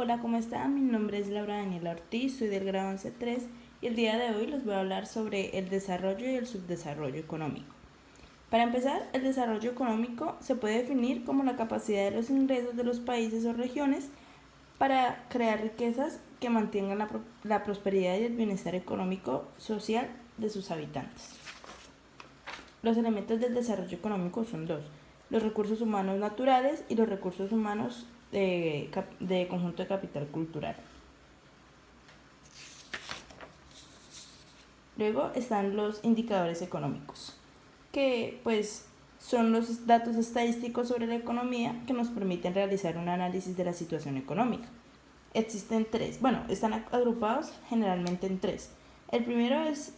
Hola, ¿cómo están? Mi nombre es Laura Daniela Ortiz, soy del grado 11.3 y el día de hoy les voy a hablar sobre el desarrollo y el subdesarrollo económico. Para empezar, el desarrollo económico se puede definir como la capacidad de los ingresos de los países o regiones para crear riquezas que mantengan la prosperidad y el bienestar económico social de sus habitantes. Los elementos del desarrollo económico son dos: los recursos humanos naturales y los recursos humanos de conjunto de capital cultural. Luego están los indicadores económicos, que pues son los datos estadísticos sobre la economía que nos permiten realizar un análisis de la situación económica. Existen tres, están agrupados generalmente en tres. El primero es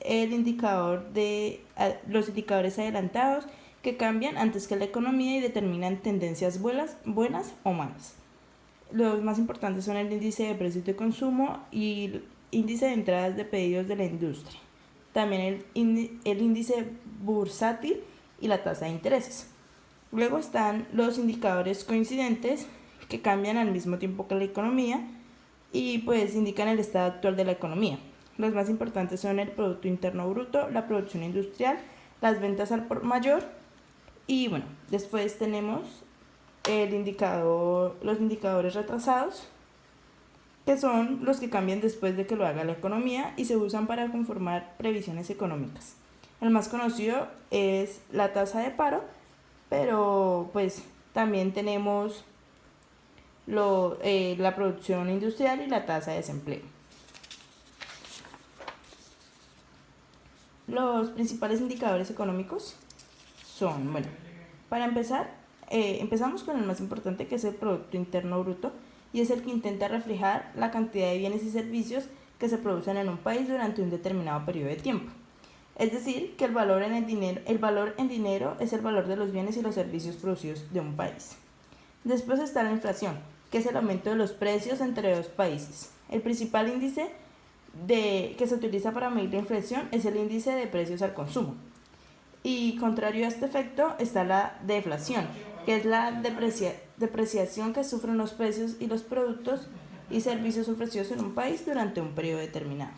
los indicadores adelantados, que cambian antes que la economía y determinan tendencias buenas o malas. Los más importantes son el índice de precios de consumo y el índice de entradas de pedidos de la industria. También el índice bursátil y la tasa de intereses. Luego están los indicadores coincidentes, que cambian al mismo tiempo que la economía y pues indican el estado actual de la economía. Los más importantes son el Producto Interno Bruto, la producción industrial, las ventas al por mayor y después tenemos los indicadores retrasados, que son los que cambian después de que lo haga la economía y se usan para conformar previsiones económicas. El más conocido es la tasa de paro, pero pues también tenemos la producción industrial y la tasa de desempleo. Los principales indicadores económicos son, para empezar, empezamos con el más importante, que es el Producto Interno Bruto, y es el que intenta reflejar la cantidad de bienes y servicios que se producen en un país durante un determinado periodo de tiempo. Es decir, que el valor en dinero es el valor de los bienes y los servicios producidos de un país. Después está la inflación, que es el aumento de los precios entre dos países. El principal índice que se utiliza para medir la inflación es el índice de precios al consumo. Y contrario a este efecto está la deflación, que es la depreciación que sufren los precios y los productos y servicios ofrecidos en un país durante un periodo determinado.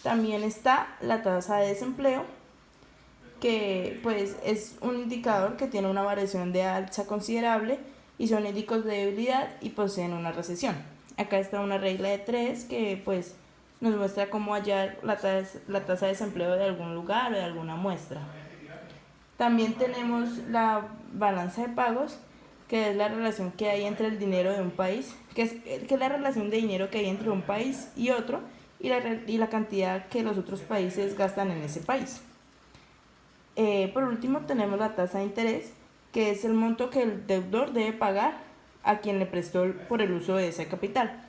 También está la tasa de desempleo, que pues es un indicador que tiene una variación de alza considerable y son indicos de debilidad y poseen una recesión. Acá está una regla de 3 que pues nos muestra cómo hallar la tasa de desempleo de algún lugar o de alguna muestra. También tenemos la balanza de pagos, que es la relación que hay entre el dinero de un país, que es la relación de dinero que hay entre un país y otro, y la cantidad que los otros países gastan en ese país. Por último tenemos la tasa de interés, que es el monto que el deudor debe pagar a quien le prestó por el uso de ese capital,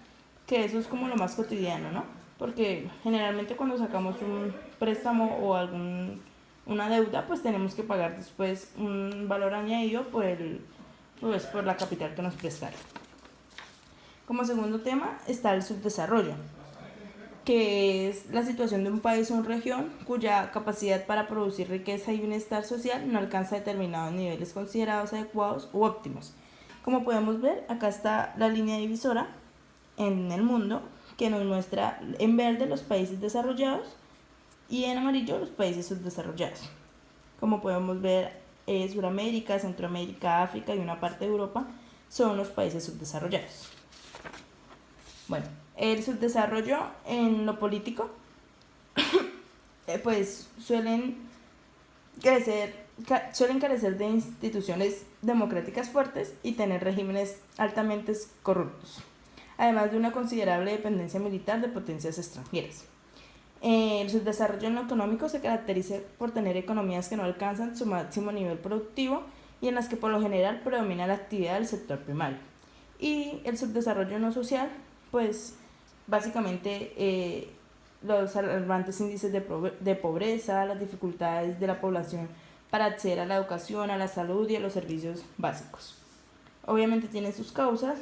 que eso es como lo más cotidiano, ¿no? Porque generalmente cuando sacamos un préstamo o una deuda, pues tenemos que pagar después un valor añadido por la capital que nos prestaron. Como segundo tema está el subdesarrollo, que es la situación de un país o una región cuya capacidad para producir riqueza y bienestar social no alcanza determinados niveles considerados adecuados u óptimos. Como podemos ver, acá está la línea divisora en el mundo, que nos muestra en verde los países desarrollados y en amarillo los países subdesarrollados. Como podemos ver, Sudamérica, Centroamérica, África y una parte de Europa son los países subdesarrollados. El subdesarrollo en lo político pues suelen carecer de instituciones democráticas fuertes y tener regímenes altamente corruptos, además de una considerable dependencia militar de potencias extranjeras. El subdesarrollo en lo económico se caracteriza por tener economías que no alcanzan su máximo nivel productivo y en las que por lo general predomina la actividad del sector primario. Y el subdesarrollo no social, pues básicamente los alarmantes índices de pobreza, las dificultades de la población para acceder a la educación, a la salud y a los servicios básicos. Obviamente tiene sus causas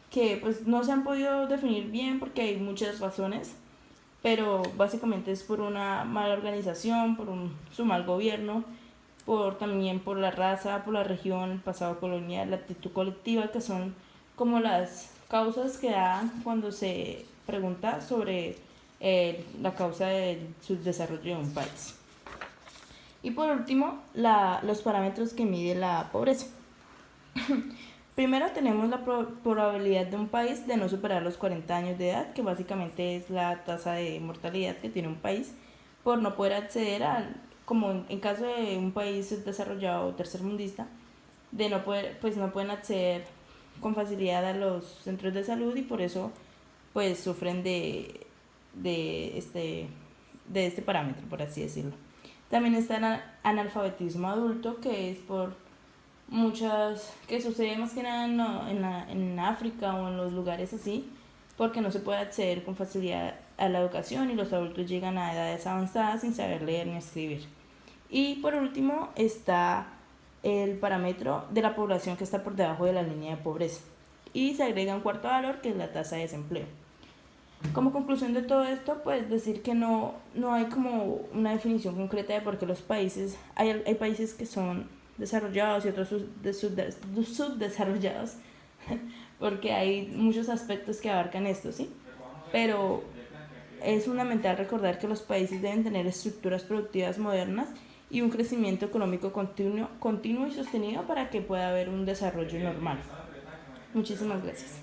que pues no se han podido definir bien porque hay muchas razones, pero básicamente es por una mala organización, su mal gobierno, también por la raza, por la región, el pasado colonial, la actitud colectiva, que son como las causas que dan cuando se pregunta sobre la causa del subdesarrollo de un país. Y por último, los parámetros que mide la pobreza. Primero tenemos la probabilidad de un país de no superar los 40 años de edad, que básicamente es la tasa de mortalidad que tiene un país por no poder acceder al, como en caso de un país subdesarrollado o tercermundista, de no poder, pues no pueden acceder con facilidad a los centros de salud y por eso pues sufren de, este, de este parámetro, por así decirlo. También está el analfabetismo adulto, que es por muchas, que sucede más que nada en África o en los lugares así, porque no se puede acceder con facilidad a la educación y los adultos llegan a edades avanzadas sin saber leer ni escribir. Y por último está el parámetro de la población que está por debajo de la línea de pobreza. Y se agrega un cuarto valor que es la tasa de desempleo. Como conclusión de todo esto, pues decir que no hay como una definición concreta de por qué los países, hay países que son desarrollados y otros subdesarrollados, porque hay muchos aspectos que abarcan esto, ¿sí? Pero es fundamental recordar que los países deben tener estructuras productivas modernas y un crecimiento económico continuo y sostenido para que pueda haber un desarrollo normal. Muchísimas gracias.